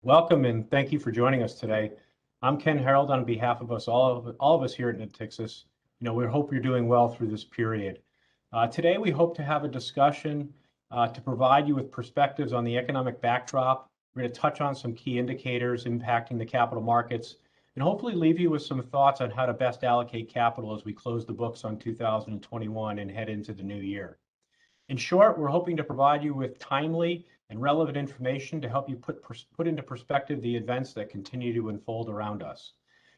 Welcome and thank you for joining us today. I'm Ken Harold on behalf of all of us here at Natixis. We hope you're doing well through this period. Today we hope to have a discussion to provide you with perspectives on the economic backdrop. We're going to touch on some key indicators impacting the capital markets and hopefully leave you with some thoughts on how to best allocate capital as we close the books on 2021 and head into the new year. In short, we're hoping to provide you with timely and relevant information to help you put into perspective the events that continue to unfold around us.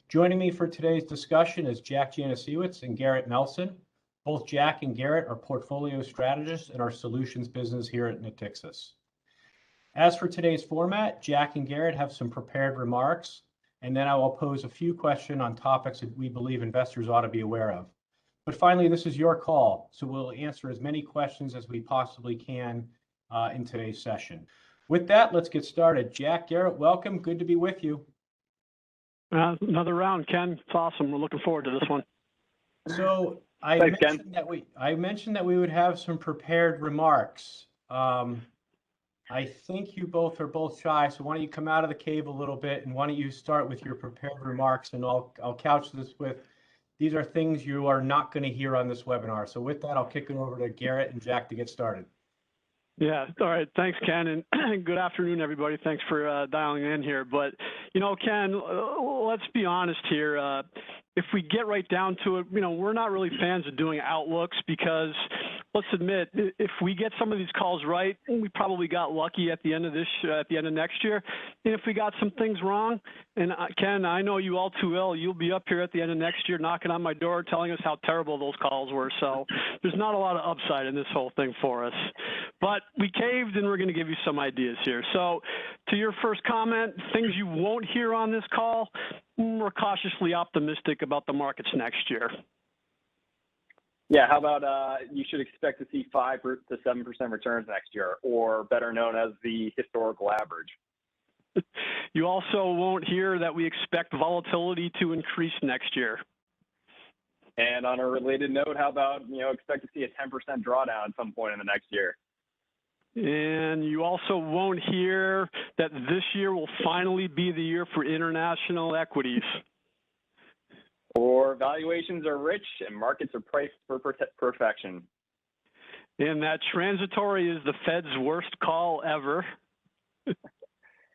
Joining me for today's discussion is Jack Janasiewicz and Garrett Nelson. Both Jack and Garrett are portfolio strategists in our solutions business here at Natixis. As for today's format, Jack and Garrett have some prepared remarks, and then I will pose a few questions on topics that we believe investors ought to be aware of. But finally, this is your call, so we'll answer as many questions as we possibly can in today's session. With that, let's get started. Jack, Garrett, welcome. Good to be with you. Another round, Ken. It's awesome. We're looking forward to this one. So I mentioned that we would have some prepared remarks. I think you both are shy, so why don't you come out of the cave a little bit and why don't you start with your prepared remarks, and I'll couch this with these are things you are not going to hear on this webinar. So with that, I'll kick it over to Garrett and Jack to get started. Yeah. All right. Thanks, Ken. And good afternoon, everybody. Thanks for dialing in here. But, Ken, let's be honest here. If we get right down to it, we're not really fans of doing outlooks because, let's admit, if we get some of these calls right, we probably got lucky at the end of next year. And if we got some things wrong, and Ken, I know you all too well, you'll be up here at the end of next year knocking on my door telling us how terrible those calls were. So there's not a lot of upside in this whole thing for us. But we caved, and we're going to give you some ideas here. So to your first comment, things you won't hear on this call, we're cautiously optimistic about the markets next year. Yeah, how about you should expect to see 5 to 7% returns next year, or better known as the historical average. You also won't hear that we expect volatility to increase next year. And on a related note, how about, expect to see a 10% drawdown at some point in the next year. And you also won't hear that this year will finally be the year for international equities. Or valuations are rich and markets are priced for perfection. And that transitory is the Fed's worst call ever.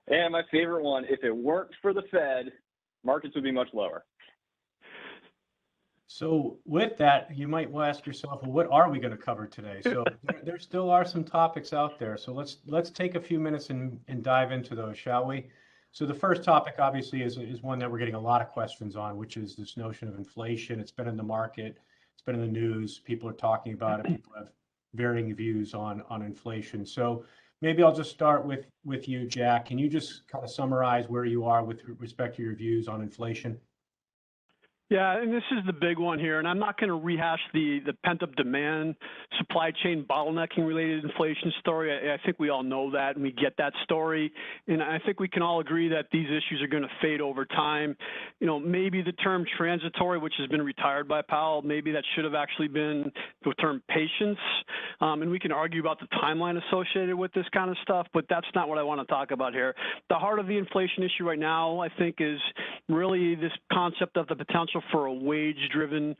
And my favorite one, if it weren't for the Fed, markets would be much lower. So with that, you might ask yourself, well, what are we going to cover today? So there still are some topics out there. So let's take a few minutes and dive into those, shall we? So the first topic, obviously, is one that we're getting a lot of questions on, which is this notion of inflation. It's been in the market. It's been in the news. People are talking about it. People have varying views on inflation. So maybe I'll just start with you, Jack. Can you just kind of summarize where you are with respect to your views on inflation? Yeah, and this is the big one here, and I'm not going to rehash the pent-up demand, supply chain bottlenecking related inflation story. I think we all know that, and we get that story, and I think we can all agree that these issues are going to fade over time. Maybe the term transitory, which has been retired by Powell, maybe that should have actually been the term patience, and we can argue about the timeline associated with this kind of stuff, but that's not what I want to talk about here. The heart of the inflation issue right now, I think, is really this concept of the potential for a wage-driven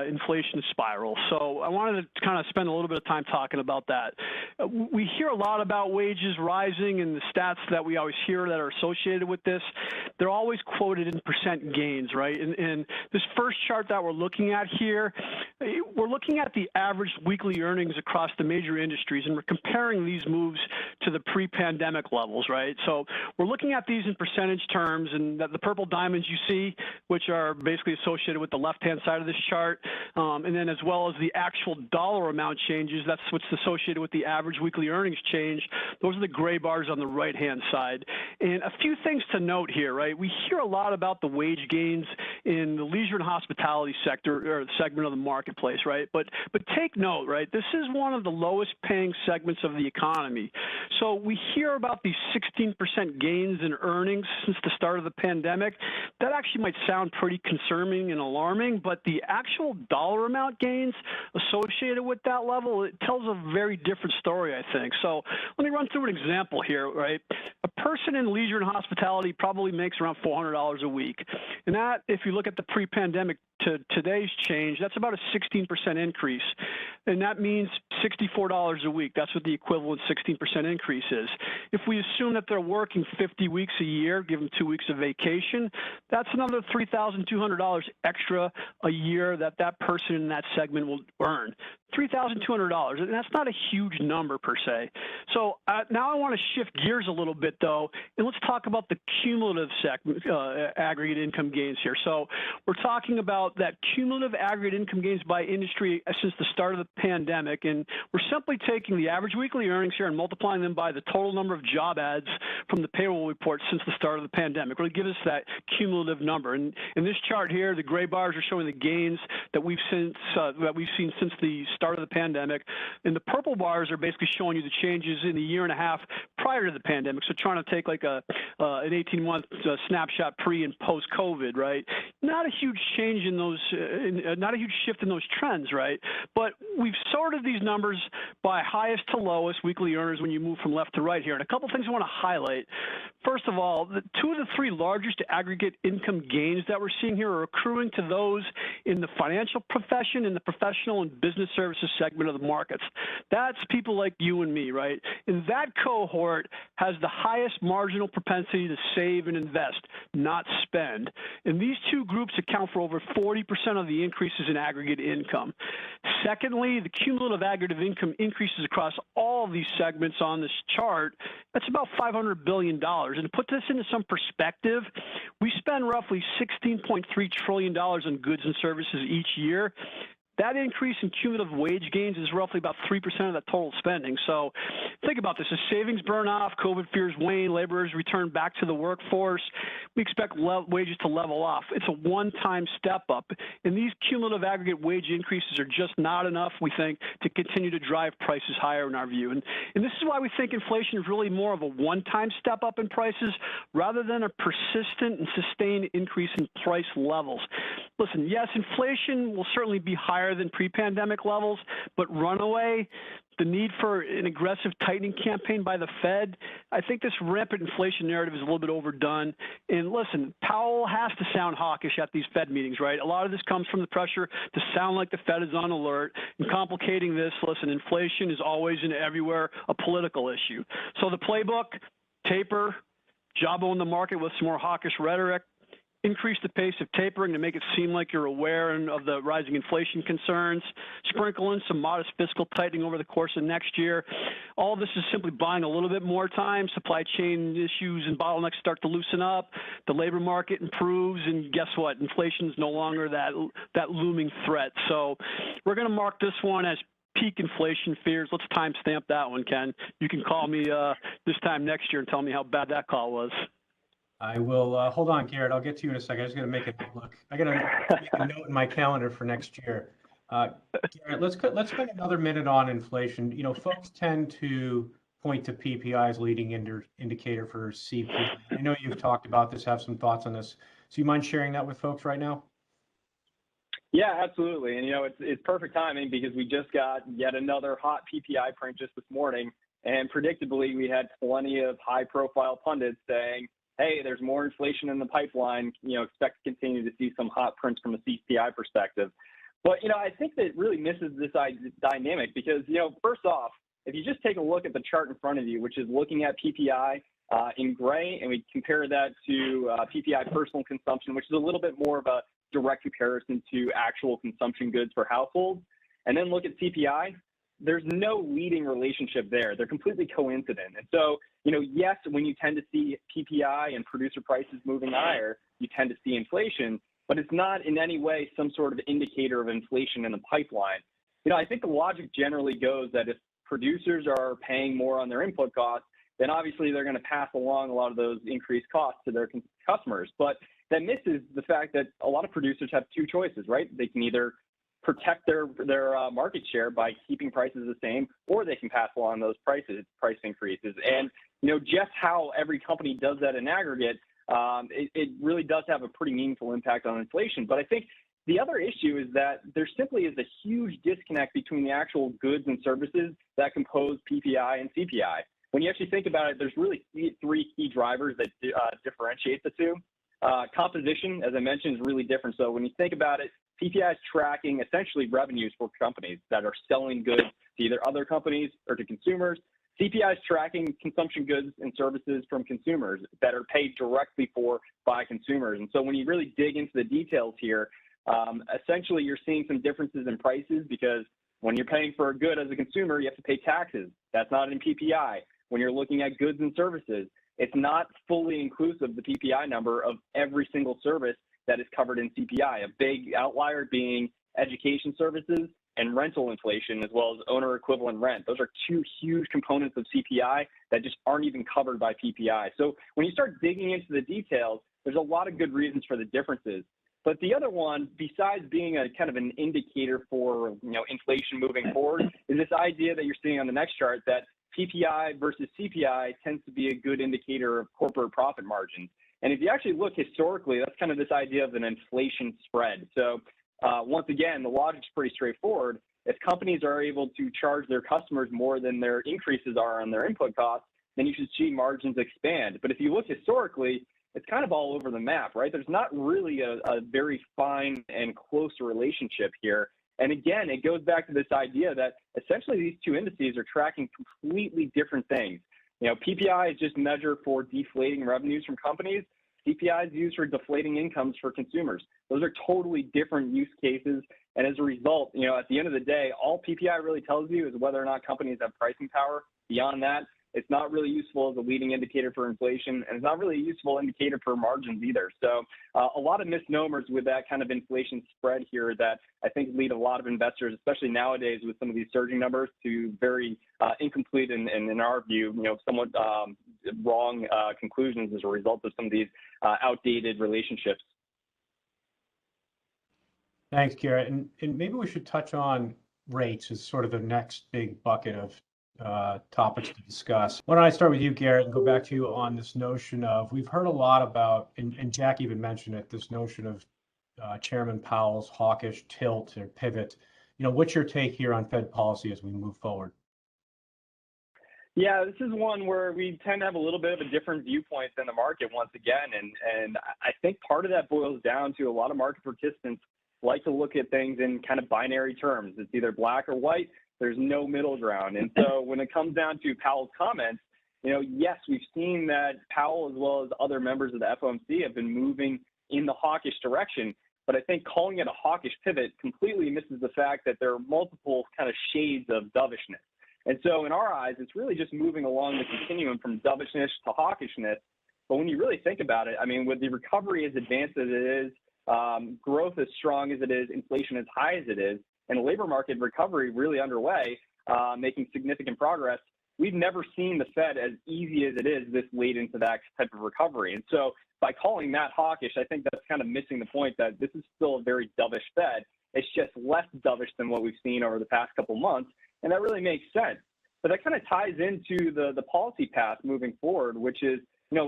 inflation spiral. So I wanted to kind of spend a little bit of time talking about that. We hear a lot about wages rising, and the stats that we always hear that are associated with this, they're always quoted in percent gains, right? And this first chart that we're looking at here, we're looking at the average weekly earnings across the major industries, and we're comparing these moves to the pre-pandemic levels, right? So we're looking at these in percentage terms, and the purple diamonds you see, which are basically associated with the left-hand side of this chart, and then as well as the actual dollar amount changes, that's what's associated with the average weekly earnings change. Those are the gray bars on the right-hand side. And a few things to note here, right? We hear a lot about the wage gains in the leisure and hospitality sector, or segment of the marketplace, right? But take note, right? This is one of the lowest paying segments of the economy. So we hear about these 16% gains in earnings since the start of the pandemic, that actually might sound pretty concerning and alarming, but the actual dollar amount gains associated with that level, it tells a very different story, I think. So let me run through an example here, right? A person in leisure and hospitality probably makes around $400 a week. And that, if you look at the pre-pandemic to today's change, that's about a 16% increase. And that means $64 a week. That's what the equivalent 16% increase is. If we assume that they're working 50 weeks a year, give them 2 weeks of vacation, that's another $3,200 extra a year that that person in that segment will earn. $3,200, and that's not a huge number per se. So now I want to shift gears a little bit, though, and let's talk about the cumulative aggregate income gains here. So we're talking about that cumulative aggregate income gains by industry since the start of the pandemic, and we're simply taking the average weekly earnings here and multiplying them by the total number of job ads from the payroll report since the start of the pandemic. Really gives us that cumulative number. And in this chart here, the gray bars are showing the gains that we've seen since the start of the pandemic, and the purple bars are basically showing you the changes in the year and a half prior to the pandemic. So trying to take like an 18-month snapshot pre and post COVID, right? Not a huge change in those, not a huge shift in those trends, right? But we've sorted these numbers by highest to lowest weekly earners when you move from left to right here. And a couple things I want to highlight. First of all, the 2 of the 3 largest aggregate income gains that we're seeing here are accruing to those in the financial profession and the professional and business services segment of the markets. That's people like you and me, right? And that cohort has the highest marginal propensity to save and invest, not spend. And these 2 groups account for over 40% of the increases in aggregate income. Secondly, the cumulative aggregate income increases across all of these segments on this chart. That's about $500 billion. And to put this into some perspective, we spend roughly $16.3 trillion on goods and services each year. That increase in cumulative wage gains is roughly about 3% of that total spending. So think about this. As savings burn off, COVID fears wane, laborers return back to the workforce, we expect wages to level off. It's a one-time step up. And these cumulative aggregate wage increases are just not enough, we think, to continue to drive prices higher in our view. And this is why we think inflation is really more of a one-time step up in prices rather than a persistent and sustained increase in price levels. Listen, yes, inflation will certainly be higher than pre-pandemic levels, but runaway, the need for an aggressive tightening campaign by the Fed, I think this rampant inflation narrative is a little bit overdone. And listen, Powell has to sound hawkish at these Fed meetings, right? A lot of this comes from the pressure to sound like the Fed is on alert. And complicating this, listen, inflation is always and everywhere a political issue. So the playbook, taper, jawbone the market with some more hawkish rhetoric, increase the pace of tapering to make it seem like you're aware of the rising inflation concerns, sprinkle in some modest fiscal tightening over the course of next year. All of this is simply buying a little bit more time. Supply chain issues and bottlenecks start to loosen up. The labor market improves, and guess what? Inflation is no longer that looming threat. So we're going to mark this one as peak inflation fears. Let's timestamp that one, Ken. You can call me this time next year and tell me how bad that call was. I will, hold on, Garrett, I'll get to you in a second. I just got to make it look. I got to make a note in my calendar for next year. Garrett, let's spend another minute on inflation. You know, folks tend to point to PPI as leading indicator for CPI. I know you've talked about this, have some thoughts on this. So you mind sharing that with folks right now? Yeah, absolutely. And, you know, it's perfect timing because we just got yet another hot PPI print just this morning. And predictably, we had plenty of high-profile pundits saying, hey, there's more inflation in the pipeline, you know, expect to continue to see some hot prints from a CPI perspective. But, you know, I think that really misses this dynamic because, you know, first off, if you just take a look at the chart in front of you, which is looking at PPI in gray, and we compare that to PPI personal consumption, which is a little bit more of a direct comparison to actual consumption goods for households, and then look at CPI, there's no leading relationship there. They're completely coincident. And so, you know, yes, when you tend to see PPI and producer prices moving higher, you tend to see inflation, but it's not in any way some sort of indicator of inflation in the pipeline. You know, I think the logic generally goes that if producers are paying more on their input costs, then obviously they're going to pass along a lot of those increased costs to their customers. But that misses the fact that a lot of producers have 2 choices, right? They can either protect their market share by keeping prices the same, or they can pass along those price increases. And, you know, just how every company does that in aggregate it really does have a pretty meaningful impact on inflation. But I think the other issue is that there simply is a huge disconnect between the actual goods and services that compose PPI and CPI. When you actually think about it, there's really three key drivers that differentiate the two. Composition, as I mentioned, is really different. So when you think about it, PPI is tracking essentially revenues for companies that are selling goods to either other companies or to consumers. CPI is tracking consumption goods and services from consumers that are paid directly for by consumers. And so when you really dig into the details here, essentially you're seeing some differences in prices because when you're paying for a good as a consumer, you have to pay taxes. That's not in PPI. When you're looking at goods and services, it's not fully inclusive, the PPI number, of every single service that is covered in CPI. A big outlier being education services and rental inflation, as well as owner equivalent rent. Those are two huge components of CPI that just aren't even covered by PPI. So when you start digging into the details, there's a lot of good reasons for the differences. But the other one, besides being a kind of an indicator for inflation moving forward, is this idea that you're seeing on the next chart that PPI versus CPI tends to be a good indicator of corporate profit margins. And if you actually look historically, that's kind of this idea of an inflation spread. So once again, the logic's pretty straightforward. If companies are able to charge their customers more than their increases are on their input costs, then you should see margins expand. But if you look historically, it's kind of all over the map, right? There's not really a very fine and close relationship here. And again, it goes back to this idea that essentially these two indices are tracking completely different things. PPI is just measured for deflating revenues from companies. CPI is used for deflating incomes for consumers. Those are totally different use cases. And as a result, at the end of the day, all PPI really tells you is whether or not companies have pricing power. Beyond that, it's not really useful as a leading indicator for inflation, and it's not really a useful indicator for margins either. So a lot of misnomers with that kind of inflation spread here that I think lead a lot of investors, especially nowadays with some of these surging numbers, to very incomplete and in our view, somewhat wrong conclusions as a result of some of these outdated relationships. Thanks, Garrett. And maybe we should touch on rates as sort of the next big bucket of topics to discuss. Why don't I start with you, Garrett, and go back to you on this notion of, we've heard a lot about, and Jack even mentioned it, this notion of Chairman Powell's hawkish tilt or pivot. What's your take here on Fed policy as we move forward? Yeah, this is one where we tend to have a little bit of a different viewpoint than the market once again. And I think part of that boils down to a lot of market participants like to look at things in kind of binary terms. It's either black or white. There's no middle ground. And so when it comes down to Powell's comments, yes, we've seen that Powell as well as other members of the FOMC have been moving in the hawkish direction. But I think calling it a hawkish pivot completely misses the fact that there are multiple kind of shades of dovishness. And so in our eyes, it's really just moving along the continuum from dovishness to hawkishness. But when you really think about it, I mean, with the recovery as advanced as it is, growth as strong as it is, inflation as high as it is, and labor market recovery really underway, making significant progress, we've never seen the Fed as easy as it is this late into that type of recovery. And so by calling that hawkish, I think that's kind of missing the point that this is still a very dovish Fed. It's just less dovish than what we've seen over the past couple months, and that really makes sense. But that kind of ties into the policy path moving forward, which is,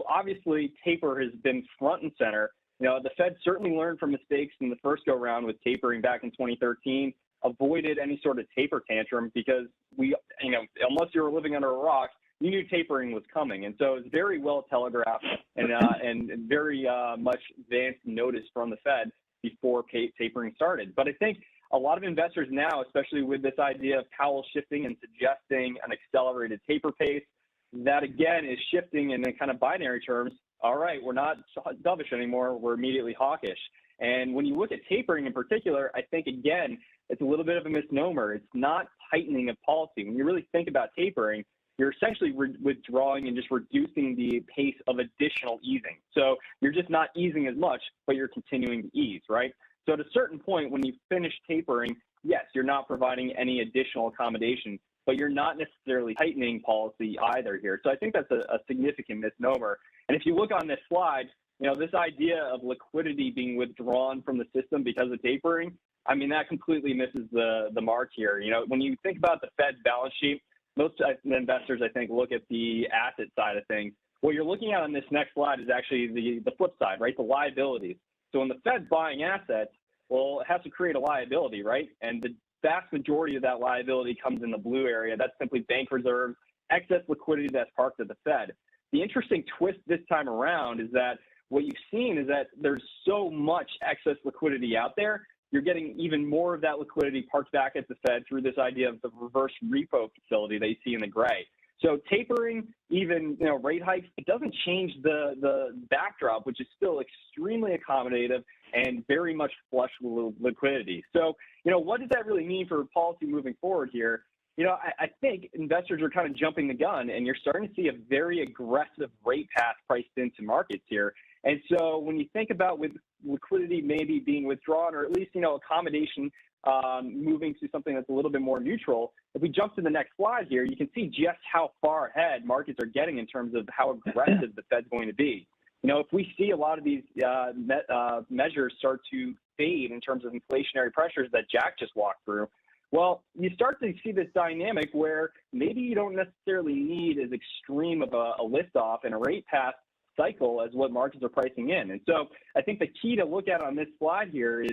obviously taper has been front and center. The Fed certainly learned from mistakes in the first go round with tapering back in 2013, avoided any sort of taper tantrum because unless you were living under a rock, you knew tapering was coming. And so it's very well telegraphed and very much advanced notice from the Fed before tapering started. But I think a lot of investors now, especially with this idea of Powell shifting and suggesting an accelerated taper pace, that again is shifting in the kind of binary terms. All right, we're not dovish anymore, we're immediately hawkish. And when you look at tapering in particular, I think, again, it's a little bit of a misnomer. It's not tightening of policy. When you really think about tapering, you're essentially withdrawing and just reducing the pace of additional easing. So you're just not easing as much, but you're continuing to ease, right? So at a certain point, when you finish tapering, yes, you're not providing any additional accommodation, but you're not necessarily tightening policy either here. So I think that's a significant misnomer. And if you look on this slide, this idea of liquidity being withdrawn from the system because of tapering, I mean, that completely misses the mark here. When you think about the Fed's balance sheet, most investors, I think, look at the asset side of things. What you're looking at on this next slide is actually the flip side, right? The liabilities. So when the Fed's buying assets, well, it has to create a liability, right? And the vast majority of that liability comes in the blue area. That's simply bank reserves, excess liquidity that's parked at the Fed. The interesting twist this time around is that what you've seen is that there's so much excess liquidity out there, you're getting even more of that liquidity parked back at the Fed through this idea of the reverse repo facility that you see in the gray. So tapering, even rate hikes, it doesn't change the backdrop, which is still extremely accommodative and very much flush with liquidity. So, what does that really mean for policy moving forward here? I think investors are kind of jumping the gun, and you're starting to see a very aggressive rate path priced into markets here. And so when you think about with liquidity maybe being withdrawn, or at least, accommodation moving to something that's a little bit more neutral, if we jump to the next slide here, you can see just how far ahead markets are getting in terms of how aggressive the Fed's going to be. If we see a lot of these measures start to fade in terms of inflationary pressures that Jack just walked through, well, you start to see this dynamic where maybe you don't necessarily need as extreme of a lift-off and a rate path cycle as what markets are pricing in. And so I think the key to look at on this slide here is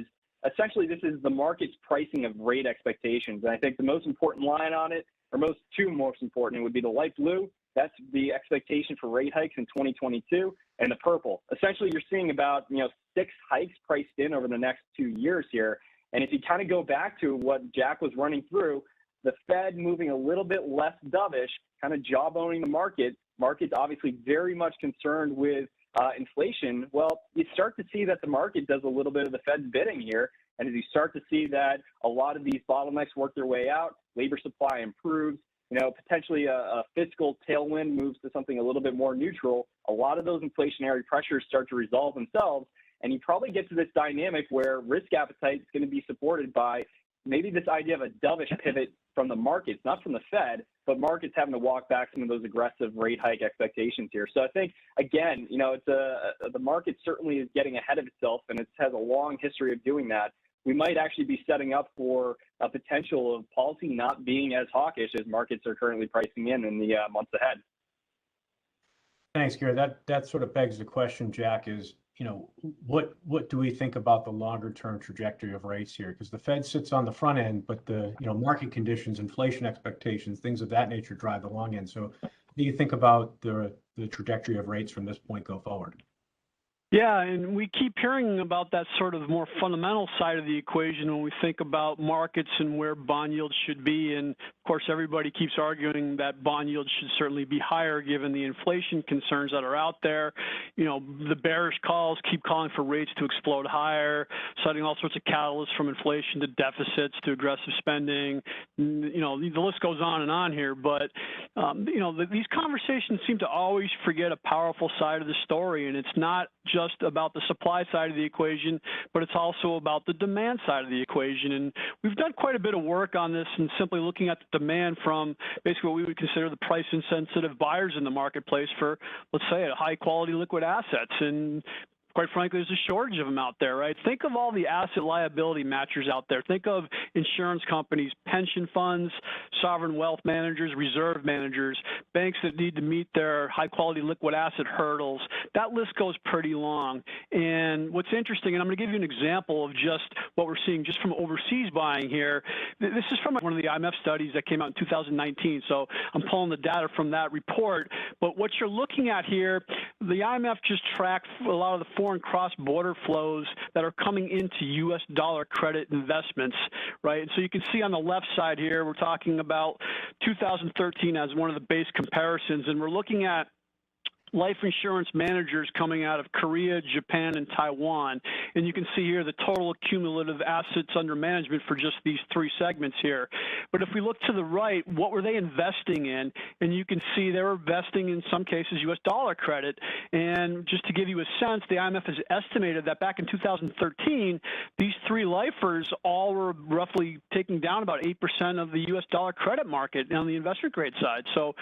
essentially this is the market's pricing of rate expectations. And I think the most important line on it, or two most important, would be the light blue. That's the expectation for rate hikes in 2022, and the purple. Essentially, you're seeing about 6 hikes priced in over the next 2 years here. And if you kind of go back to what Jack was running through, the Fed moving a little bit less dovish, kind of jawboning the market. Market's obviously very much concerned with inflation. Well, you start to see that the market does a little bit of the Fed's bidding here. And as you start to see that a lot of these bottlenecks work their way out, labor supply improves, potentially a fiscal tailwind moves to something a little bit more neutral, a lot of those inflationary pressures start to resolve themselves. And you probably get to this dynamic where risk appetite is going to be supported by maybe this idea of a dovish pivot from the markets, not from the Fed, but markets having to walk back some of those aggressive rate hike expectations here. So I think, again, it's the market certainly is getting ahead of itself, and it has a long history of doing that. We might actually be setting up for a potential of policy not being as hawkish as markets are currently pricing in the months ahead. Thanks, Gary. That sort of begs the question, Jack, is, what do we think about the longer term trajectory of rates here? Because the Fed sits on the front end, but the market conditions, inflation expectations, things of that nature drive the long end. So what do you think about the trajectory of rates from this point go forward? Yeah, and we keep hearing about that sort of more fundamental side of the equation when we think about markets and where bond yields should be. And of course, everybody keeps arguing that bond yields should certainly be higher given the inflation concerns that are out there. The bearish calls keep calling for rates to explode higher, citing all sorts of catalysts from inflation to deficits to aggressive spending. The list goes on and on here. But, these conversations seem to always forget a powerful side of the story, and it's not just about the supply side of the equation, but it's also about the demand side of the equation. And we've done quite a bit of work on this and simply looking at the demand from basically what we would consider the price insensitive buyers in the marketplace for, let's say, high quality liquid assets. And quite frankly, there's a shortage of them out there, right? Think of all the asset liability matchers out there. Think of insurance companies, pension funds, sovereign wealth managers, reserve managers, banks that need to meet their high quality liquid asset hurdles. That list goes pretty long. And what's interesting, and I'm going to give you an example of just what we're seeing just from overseas buying here. This is from one of the IMF studies that came out in 2019. So I'm pulling the data from that report. But what you're looking at here, the IMF just tracked a lot of the foreign cross-border flows that are coming into U.S. dollar credit investments, right? And so you can see on the left side here, we're talking about 2013 as one of the base comparisons, and we're looking at life insurance managers coming out of Korea, Japan, and Taiwan. And you can see here the total cumulative assets under management for just these 3 segments here. But if we look to the right, what were they investing in? And you can see they were investing in some cases U.S. dollar credit. And just to give you a sense, the IMF has estimated that back in 2013, these 3 lifers all were roughly taking down about 8% of the U.S. dollar credit market on the investment grade side. So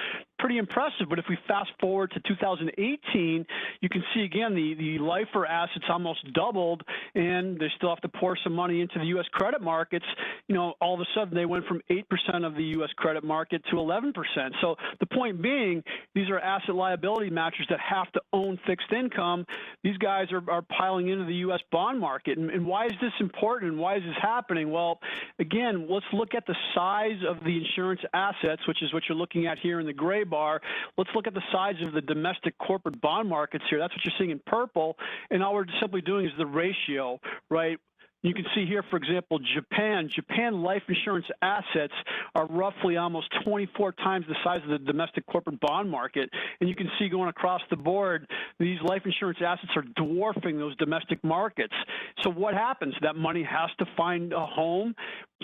pretty impressive. But if we fast forward to 2018, you can see again the lifer assets almost doubled, and they still have to pour some money into the U.S. credit markets. You know, all of a sudden they went from 8% of the U.S. credit market to 11%. So the point being, these are asset liability matchers that have to own fixed income. These guys are piling into the U.S. bond market. And why is this important and why is this happening? Well, again, let's look at the size of the insurance assets, which is what you're looking at here in the gray bar. Let's look at the size of the domestic corporate bond markets here. That's what you're seeing in purple. And all we're simply doing is the ratio, right? You can see here, for example, Japan life insurance assets are roughly almost 24 times the size of the domestic corporate bond market. And you can see going across the board, these life insurance assets are dwarfing those domestic markets. So what happens? That money has to find a home.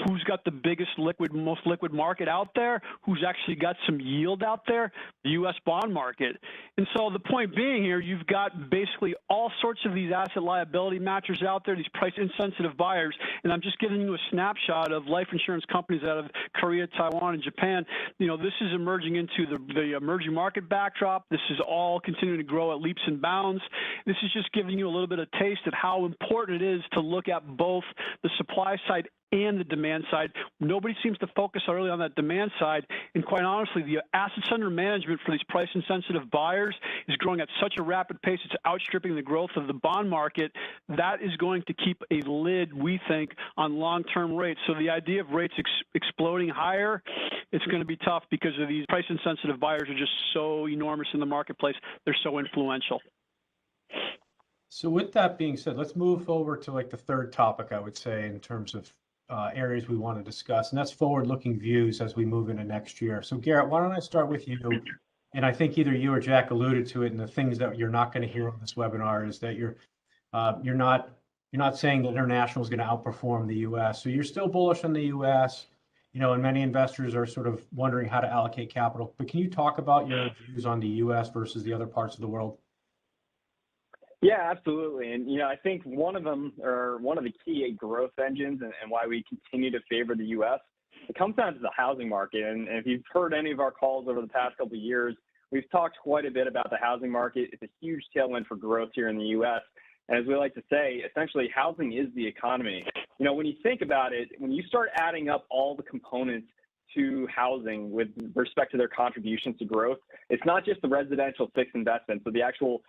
Who's got the biggest most liquid market out there? Who's actually got some yield out there? The U.S. bond market. And so the point being here, you've got basically all sorts of these asset liability matchers out there, these price insensitive buyers. And I'm just giving you a snapshot of life insurance companies out of Korea, Taiwan, and Japan. You know, this is emerging into the emerging market backdrop. This is all continuing to grow at leaps and bounds. This is just giving you a little bit of taste of how important it is to look at both the supply side and the demand side. Nobody seems to focus early on that demand side. And quite honestly, the assets under management for these price insensitive buyers is growing at such a rapid pace, it's outstripping the growth of the bond market. That is going to keep a lid, we think, on long-term rates. So the idea of rates exploding higher, it's going to be tough because of these price insensitive buyers are just so enormous in the marketplace. They're so influential. So with that being said, let's move over to like the third topic, I would say, in terms of areas we want to discuss, and that's forward-looking views as we move into next year. So Garrett, why don't I start with you? And I think either you or Jack alluded to it, and the things that you're not going to hear on this webinar is that you're not saying that international is going to outperform the U.S. So you're still bullish on the U.S., you know, and many investors are sort of wondering how to allocate capital. But can you talk about your views on the U.S. versus the other parts of the world? Yeah, absolutely. And, you know, I think one of them, or one of the key growth engines and why we continue to favor the U.S., it comes down to the housing market. And if you've heard any of our calls over the past couple of years, we've talked quite a bit about the housing market. It's a huge tailwind for growth here in the U.S. And as we like to say, essentially, housing is the economy. You know, when you think about it, when you start adding up all the components to housing with respect to their contributions to growth, it's not just the residential fixed investment, so the actual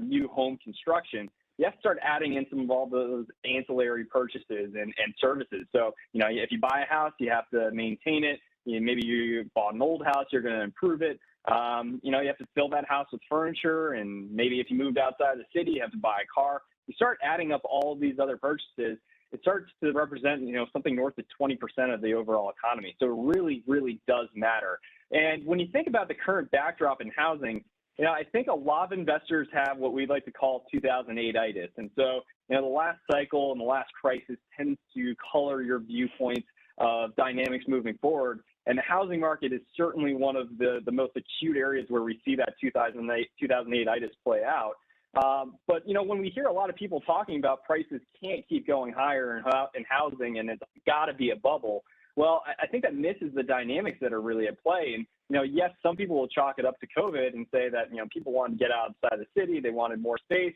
new home construction. You have to start adding in some of all those ancillary purchases and services. So, you know, if you buy a house, you have to maintain it. You know, maybe you bought an old house, you're going to improve it. You know, you have to fill that house with furniture, and maybe if you moved outside the city, you have to buy a car. You start adding up all of these other purchases, it starts to represent, you know, something north of 20% of the overall economy. So it really, really does matter. And when you think about the current backdrop in housing, you know, I think a lot of investors have what we like to call 2008-itis. And so, you know, the last cycle and the last crisis tends to color your viewpoints of dynamics moving forward. And the housing market is certainly one of the most acute areas where we see that 2008-itis play out. But, you know, when we hear a lot of people talking about prices can't keep going higher in housing and it's got to be a bubble, well, I think that misses the dynamics that are really at play. And, you know, yes, some people will chalk it up to COVID and say that, you know, people wanted to get outside the city, they wanted more space.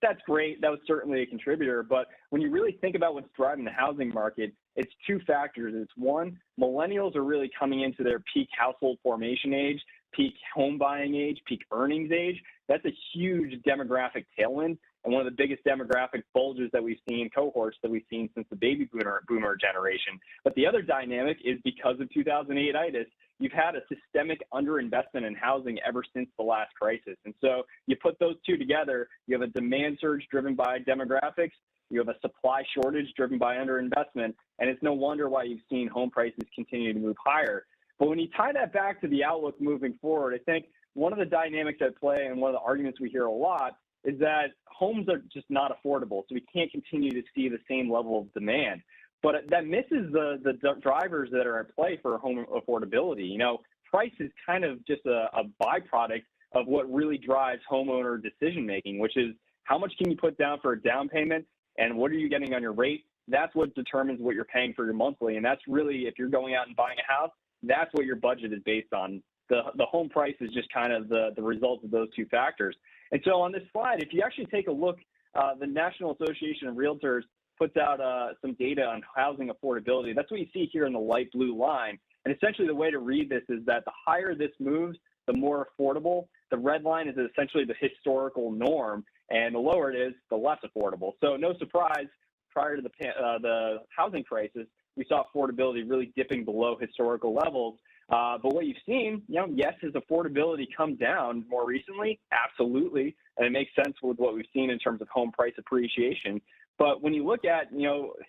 That's great. That was certainly a contributor. But when you really think about what's driving the housing market, it's two factors. It's one, millennials are really coming into their peak household formation age, peak home buying age, peak earnings age. That's a huge demographic tailwind and one of the biggest demographic bulges that we've seen, cohorts that we've seen since the baby boomer generation. But the other dynamic is because of 2008-itis, you've had a systemic underinvestment in housing ever since the last crisis. And so you put those two together, you have a demand surge driven by demographics, you have a supply shortage driven by underinvestment, and it's no wonder why you've seen home prices continue to move higher. But when you tie that back to the outlook moving forward, I think one of the dynamics at play and one of the arguments we hear a lot is that homes are just not affordable, so we can't continue to see the same level of demand. But that misses the drivers that are at play for home affordability. You know, price is kind of just a byproduct of what really drives homeowner decision-making, which is how much can you put down for a down payment and what are you getting on your rate? That's what determines what you're paying for your monthly. And that's really, if you're going out and buying a house, that's what your budget is based on the home price is just kind of the result of those two factors. And so on this slide, if you actually take a look, the National Association of Realtors puts out some data on housing affordability. That's what you see here in the light blue line. And essentially the way to read this is that the higher this moves, the more affordable. The red line is essentially the historical norm, and the lower it is, the less affordable. So no surprise, prior to the housing crisis, we saw affordability really dipping below historical levels. But what you've seen, yes, has affordability come down more recently? Absolutely. And it makes sense with what we've seen in terms of home price appreciation. But when you look at,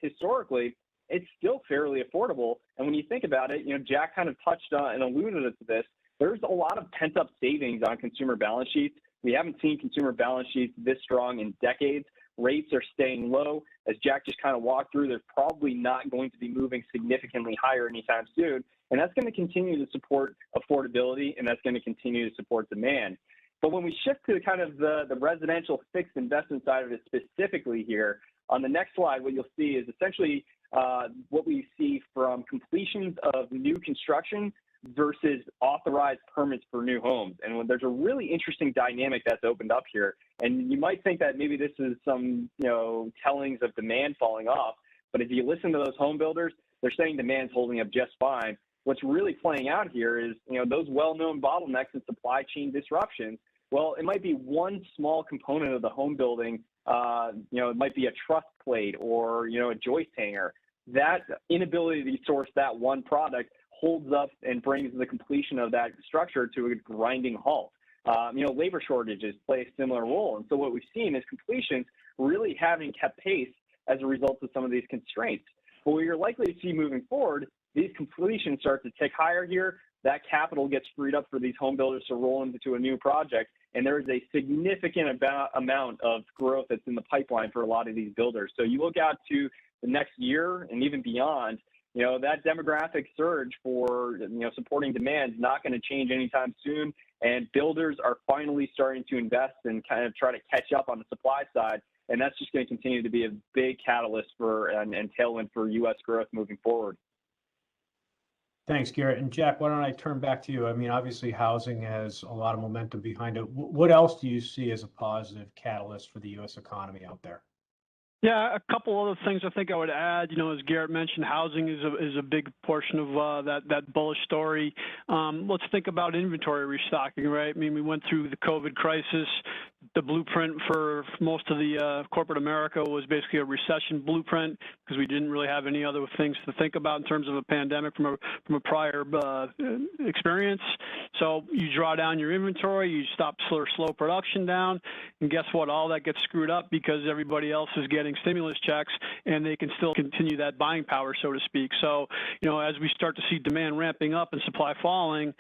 historically, it's still fairly affordable. And when you think about it, Jack kind of touched on and alluded to this. There's a lot of pent-up savings on consumer balance sheets. We haven't seen consumer balance sheets this strong in decades. Rates are staying low. As Jack just kind of walked through, they're probably not going to be moving significantly higher anytime soon. And that's going to continue to support affordability, and that's going to continue to support demand. But when we shift to kind of the residential fixed investment side of it specifically here, on the next slide, what you'll see is essentially what we see from completions of new construction versus authorized permits for new homes. And there's a really interesting dynamic that's opened up here. And you might think that maybe this is some, tellings of demand falling off. But if you listen to those home builders, they're saying demand's holding up just fine. What's really playing out here is, those well-known bottlenecks and supply chain disruptions. Well, it might be one small component of the home building. It might be a truss plate or, a joist hanger. That inability to source that one product holds up and brings the completion of that structure to a grinding halt. Labor shortages play a similar role. And so what we've seen is completions really having kept pace as a result of some of these constraints. But what you're likely to see moving forward, these completions start to tick higher here. That capital gets freed up for these home builders to roll into a new project. And there is a significant amount of growth that's in the pipeline for a lot of these builders. So you look out to the next year and even beyond, that demographic surge for, supporting demand is not going to change anytime soon. And builders are finally starting to invest and kind of try to catch up on the supply side. And that's just going to continue to be a big catalyst for and tailwind for U.S. growth moving forward. Thanks, Garrett. And Jack, why don't I turn back to you? I mean, obviously housing has a lot of momentum behind it. What else do you see as a positive catalyst for the U.S. economy out there? Yeah, a couple other things I think I would add. As Garrett mentioned, housing is a big portion of that bullish story. Let's think about inventory restocking, right? I mean, we went through the COVID crisis. The blueprint for most of the corporate America was basically a recession blueprint because we didn't really have any other things to think about in terms of a pandemic from a prior experience. So you draw down your inventory, you stop slow production down, and guess what? All that gets screwed up because everybody else is getting stimulus checks and they can still continue that buying power, so to speak. So, as we start to see demand ramping up and supply falling,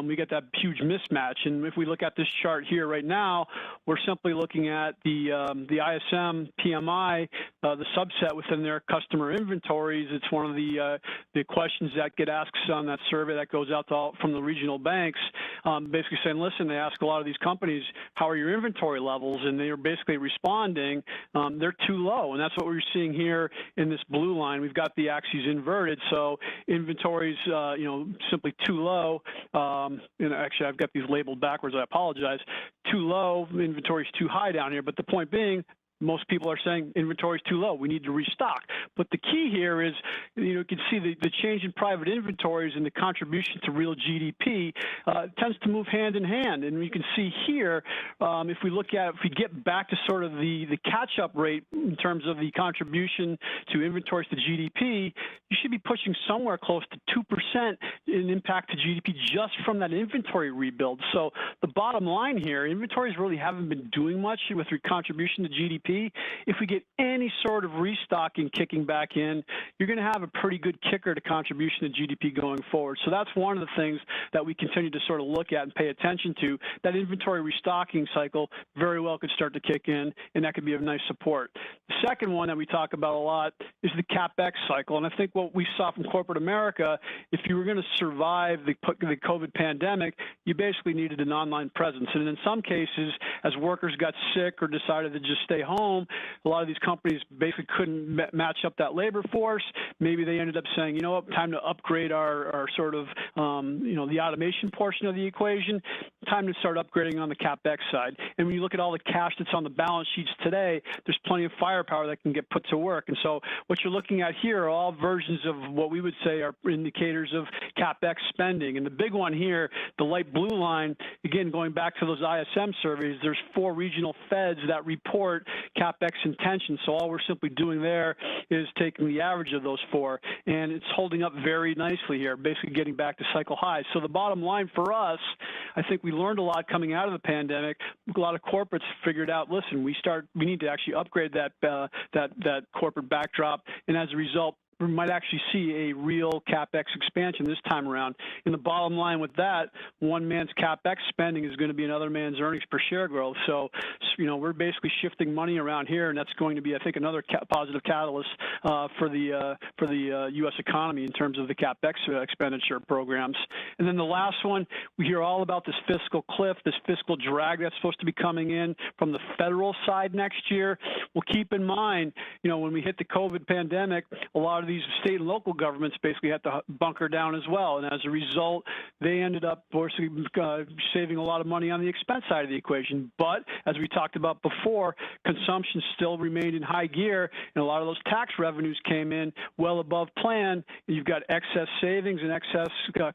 we get that huge mismatch. And if we look at this chart here right now, we're simply looking at the ISM PMI, the subset within their customer inventories. It's one of the questions that get asked on that survey that goes out from the regional banks, basically saying, listen, they ask a lot of these companies, how are your inventory levels? And they are basically responding, they're too low. And that's what we're seeing here in this blue line. We've got the axes inverted. So inventories, simply too low. Actually, I've got these labeled backwards. I apologize. Too low. Inventory's too high down here. But the point being, most people are saying inventory is too low. We need to restock. But the key here is, you can see the change in private inventories and the contribution to real GDP tends to move hand in hand. And we can see here, if we get back to sort of the catch-up rate in terms of the contribution to inventories to GDP, you should be pushing somewhere close to 2% in impact to GDP just from that inventory rebuild. So the bottom line here, inventories really haven't been doing much with your contribution to GDP. If we get any sort of restocking kicking back in, you're going to have a pretty good kicker to contribution to GDP going forward. So that's one of the things that we continue to sort of look at and pay attention to. That inventory restocking cycle very well could start to kick in, and that could be of nice support. The second one that we talk about a lot is the Capex cycle. And I think what we saw from corporate America, if you were going to survive the COVID pandemic, you basically needed an online presence. And in some cases, as workers got sick or decided to just stay home, a lot of these companies basically couldn't match up that labor force. Maybe they ended up saying, you know what, time to upgrade our sort of, the automation portion of the equation, time to start upgrading on the Capex side. And when you look at all the cash that's on the balance sheets today, there's plenty of firepower that can get put to work. And so what you're looking at here are all versions of what we would say are indicators of Capex spending. And the big one here, the light blue line, again, going back to those ISM surveys, there's 4 regional feds that report Capex intention. So all we're simply doing there is taking the average of those 4, and it's holding up very nicely here, basically getting back to cycle highs. So the bottom line for us, I think we learned a lot coming out of the pandemic. A lot of corporates figured out, listen, we need to actually upgrade that corporate backdrop, and as a result, we might actually see a real Capex expansion this time around. And the bottom line with that, one man's Capex spending is going to be another man's earnings per share growth. So, we're basically shifting money around here, and that's going to be, I think, another positive catalyst for the U.S. economy in terms of the Capex expenditure programs. And then the last one, we hear all about this fiscal cliff, this fiscal drag that's supposed to be coming in from the federal side next year. Well, keep in mind, when we hit the COVID pandemic, a lot of these state and local governments basically had to bunker down as well. And as a result, they ended up saving a lot of money on the expense side of the equation. But as we talked about before, consumption still remained in high gear, and a lot of those tax revenues came in well above plan. You've got excess savings and excess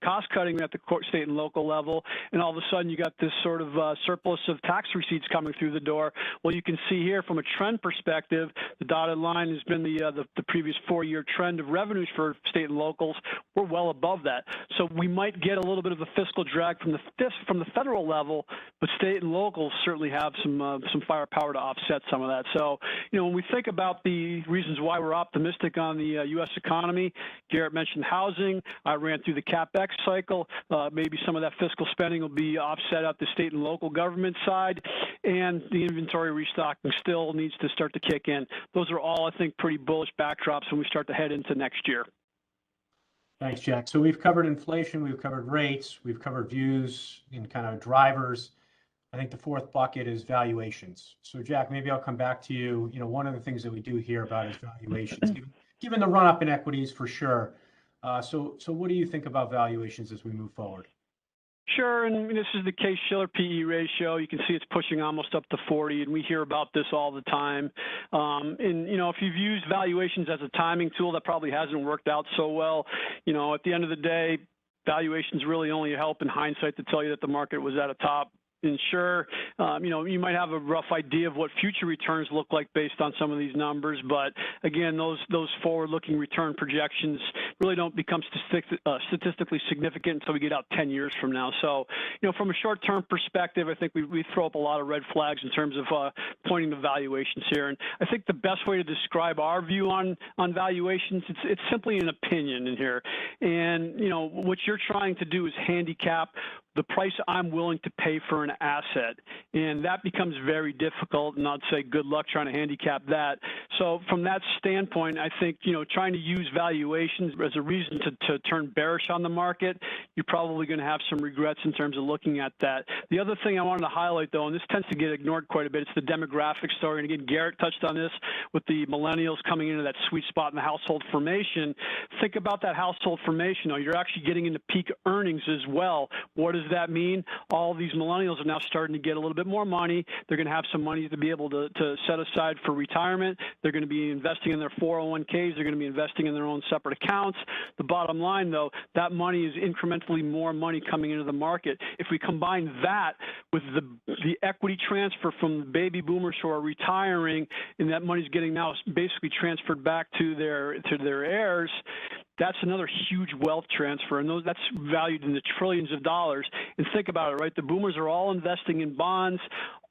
cost cutting at the state and local level, and all of a sudden you got this sort of surplus of tax receipts coming through the door. Well, you can see here from a trend perspective, the dotted line has been the previous 4-year trend of revenues for state and locals. We're well above that. So we might get a little bit of a fiscal drag from the federal level, but state and locals certainly have some firepower to offset some of that. So, when we think about the reasons why we're optimistic on the U.S. economy, Garrett mentioned housing. I ran through the Capex cycle. Maybe some of that fiscal spending will be offset at the state and local government side, and the inventory restocking still needs to start to kick in. Those are all, I think, pretty bullish backdrops when we start to head into next year. Thanks, Jack. So we've covered inflation, we've covered rates, we've covered views and kind of drivers. I think the fourth bucket is valuations. So Jack, maybe I'll come back to you. One of the things that we do hear about is valuations, given the run up in equities for sure. So what do you think about valuations as we move forward? Sure, and this is the Case-Shiller PE ratio. You can see it's pushing almost up to 40, and we hear about this all the time. If you've used valuations as a timing tool, that probably hasn't worked out so well. At the end of the day, valuations really only help in hindsight to tell you that the market was at a top. And sure, you might have a rough idea of what future returns look like based on some of these numbers, but again, those forward-looking return projections really don't become statistically significant until we get out 10 years from now. So, from a short-term perspective, I think we throw up a lot of red flags in terms of pointing to valuations here. And I think the best way to describe our view on valuations, it's simply an opinion in here. And what you're trying to do is handicap the price I'm willing to pay for an asset. And that becomes very difficult, and I'd say good luck trying to handicap that. So from that standpoint, I think, trying to use valuations as a reason to turn bearish on the market, you're probably going to have some regrets in terms of looking at that. The other thing I wanted to highlight, though, and this tends to get ignored quite a bit, it's the demographic story. And again, Garrett touched on this with the millennials coming into that sweet spot in the household formation. Think about that household formation. You're actually getting into peak earnings as well. What does that mean? All these millennials are now starting to get a little bit more money. They're going to have some money to be able to set aside for retirement. They're going to be investing in their 401ks. They're going to be investing in their own separate accounts. The bottom line, though, that money is incrementally more money coming into the market. If we combine that with the equity transfer from the baby boomers who are retiring, and that money's getting now basically transferred back to their heirs, that's another huge wealth transfer, and that's valued in the trillions of dollars. And think about it, right? The boomers are all investing in bonds.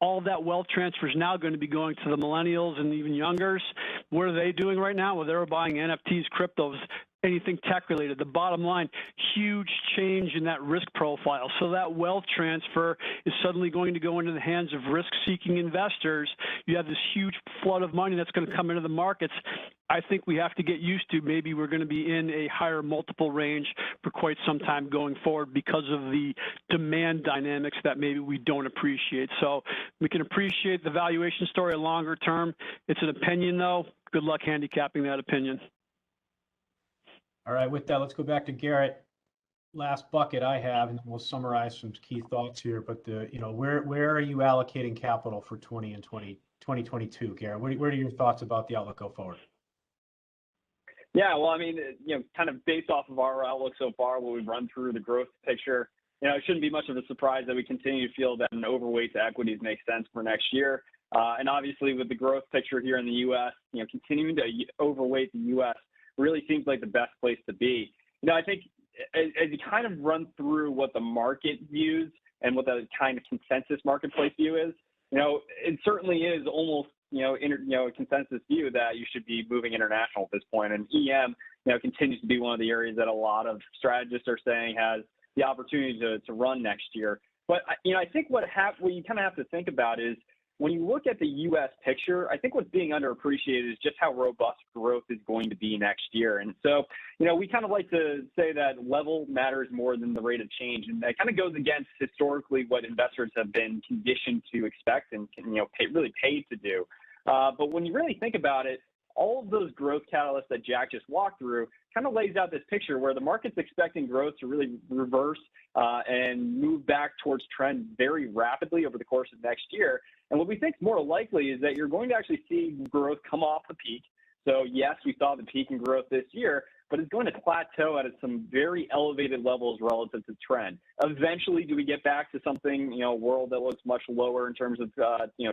All of that wealth transfer is now going to be going to the millennials and even youngers. What are they doing right now? Well, they're buying NFTs, cryptos. anything tech related. The bottom line, huge change in that risk profile. So that wealth transfer is suddenly going to go into the hands of risk-seeking investors. You have this huge flood of money that's going to come into the markets. I think we have to get used to maybe we're going to be in a higher multiple range for quite some time going forward because of the demand dynamics that maybe we don't appreciate. So we can appreciate the valuation story longer term. It's an opinion, though. Good luck handicapping that opinion. All right, with that, let's go back to Garrett. Last bucket I have, and we'll summarize some key thoughts here. But where are you allocating capital for 2022, Garrett? What are your thoughts about the outlook go forward? Yeah, well, I mean, kind of based off of our outlook so far, what we've run through the growth picture, it shouldn't be much of a surprise that we continue to feel that an overweight to equities makes sense for next year. And obviously, with the growth picture here in the U.S., continuing to overweight the U.S. really seems like the best place to be. I think as you kind of run through what the market views and what the kind of consensus marketplace view is, it certainly is almost a consensus view that you should be moving international at this point. And EM, continues to be one of the areas that a lot of strategists are saying has the opportunity to run next year. But, I think what you kind of have to think about is when you look at the U.S. picture, I think what's being underappreciated is just how robust growth is going to be next year. And so, we kind of like to say that level matters more than the rate of change. And that kind of goes against historically what investors have been conditioned to expect and, really paid to do. But when you really think about it, all of those growth catalysts that Jack just walked through kind of lays out this picture where the market's expecting growth to really reverse and move back towards trend very rapidly over the course of next year. And what we think is more likely is that you're going to actually see growth come off the peak. So yes, we saw the peak in growth this year, but it's going to plateau at some very elevated levels relative to trend. Eventually, do we get back to something, a world that looks much lower in terms of,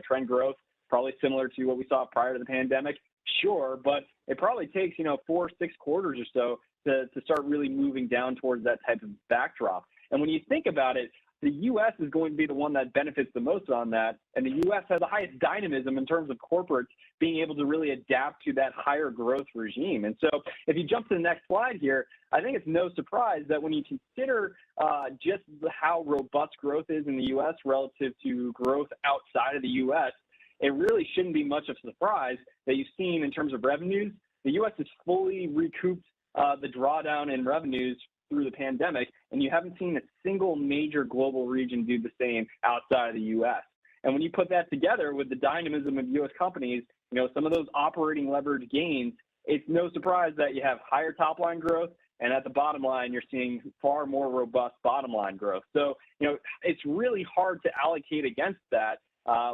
trend growth, probably similar to what we saw prior to the pandemic? Sure, but it probably takes, 4 or 6 quarters or so to start really moving down towards that type of backdrop. And when you think about it, the U.S. is going to be the one that benefits the most on that, and the U.S. has the highest dynamism in terms of corporates being able to really adapt to that higher growth regime. And so if you jump to the next slide here, I think it's no surprise that when you consider just how robust growth is in the U.S. relative to growth outside of the U.S., it really shouldn't be much of a surprise that you've seen in terms of revenues. The U.S. has fully recouped the drawdown in revenues through the pandemic, and you haven't seen a single major global region do the same outside of the U.S. And when you put that together with the dynamism of U.S. companies, some of those operating leverage gains, it's no surprise that you have higher top line growth, and at the bottom line, you're seeing far more robust bottom line growth. So, it's really hard to allocate against that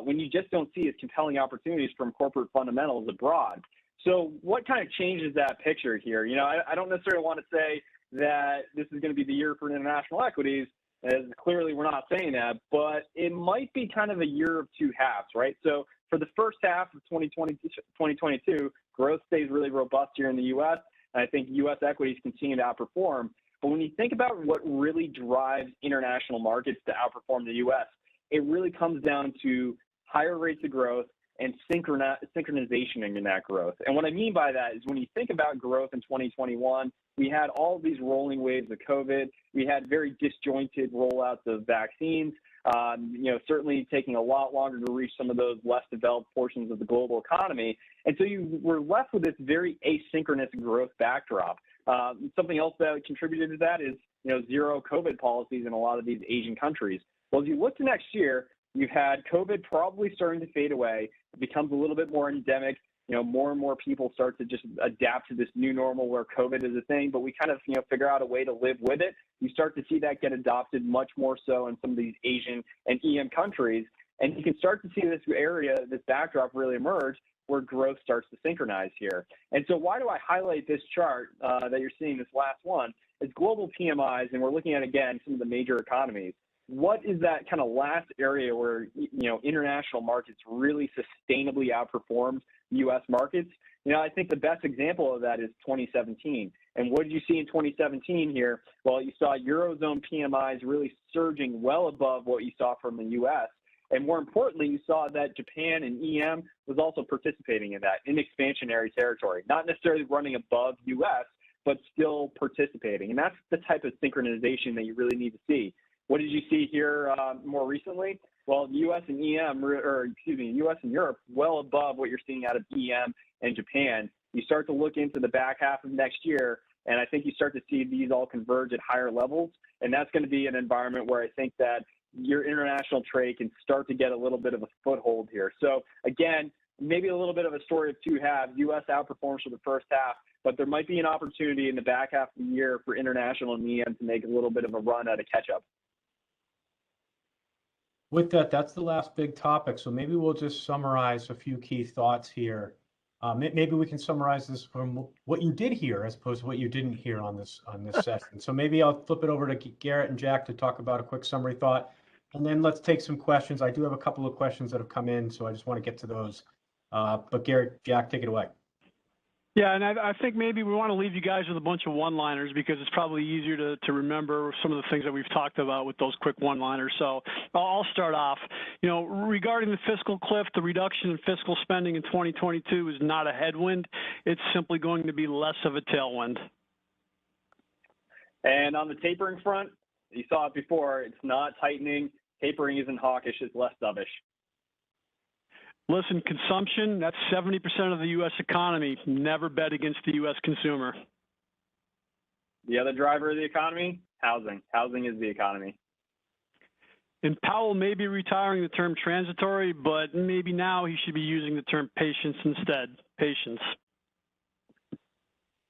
when you just don't see as compelling opportunities from corporate fundamentals abroad. So what kind of changes that picture here? I don't necessarily want to say that this is going to be the year for international equities, as clearly we're not saying that, but it might be kind of a year of two halves, right? So for the first half of 2022, growth stays really robust here in the U.S., and I think U.S. equities continue to outperform. But when you think about what really drives international markets to outperform the U.S., it really comes down to higher rates of growth and synchronization in that growth. And what I mean by that is when you think about growth in 2021, we had all of these rolling waves of COVID. We had very disjointed rollouts of vaccines, certainly taking a lot longer to reach some of those less developed portions of the global economy. And so you were left with this very asynchronous growth backdrop. Something else that contributed to that is, zero COVID policies in a lot of these Asian countries. Well, as you look to next year, you've had COVID probably starting to fade away. It becomes a little bit more endemic. More and more people start to just adapt to this new normal where COVID is a thing, but we kind of, figure out a way to live with it. You start to see that get adopted much more so in some of these Asian and EM countries. And you can start to see this backdrop really emerge where growth starts to synchronize here. And so why do I highlight this chart that you're seeing, this last one? It's global PMIs, and we're looking at, again, some of the major economies. What is that kind of last area where, international markets really sustainably outperformed U.S. markets? I think the best example of that is 2017. And what did you see in 2017 here? Well, you saw Eurozone PMIs really surging well above what you saw from the U.S. And more importantly, you saw that Japan and EM was also participating in that, in expansionary territory, not necessarily running above U.S., but still participating. And that's the type of synchronization that you really need to see. What did you see here more recently? Well, U.S. and U.S. and Europe, well above what you're seeing out of EM and Japan. You start to look into the back half of next year, and I think you start to see these all converge at higher levels. And that's going to be an environment where I think that your international trade can start to get a little bit of a foothold here. So again, maybe a little bit of a story of two halves. U.S. outperforms for the first half, but there might be an opportunity in the back half of the year for international and EM to make a little bit of a run at a catch-up. With that, that's the last big topic. So maybe we'll just summarize a few key thoughts here. Maybe we can summarize this from what you did hear as opposed to what you didn't hear on this session. So maybe I'll flip it over to Garrett and Jack to talk about a quick summary thought, and then let's take some questions. I do have a couple of questions that have come in, so I just want to get to those. But Garrett, Jack, take it away. Yeah, and I think maybe we want to leave you guys with a bunch of one-liners because it's probably easier to remember some of the things that we've talked about with those quick one-liners. So I'll start off. Regarding the fiscal cliff, the reduction in fiscal spending in 2022 is not a headwind. It's simply going to be less of a tailwind. And on the tapering front, you saw it before. It's not tightening. Tapering isn't hawkish. It's less dovish. Listen, consumption, that's 70% of the U.S. economy. Never bet against the U.S. consumer. The other driver of the economy, housing. Housing is the economy. And Powell may be retiring the term transitory, but maybe now he should be using the term patience instead. Patience.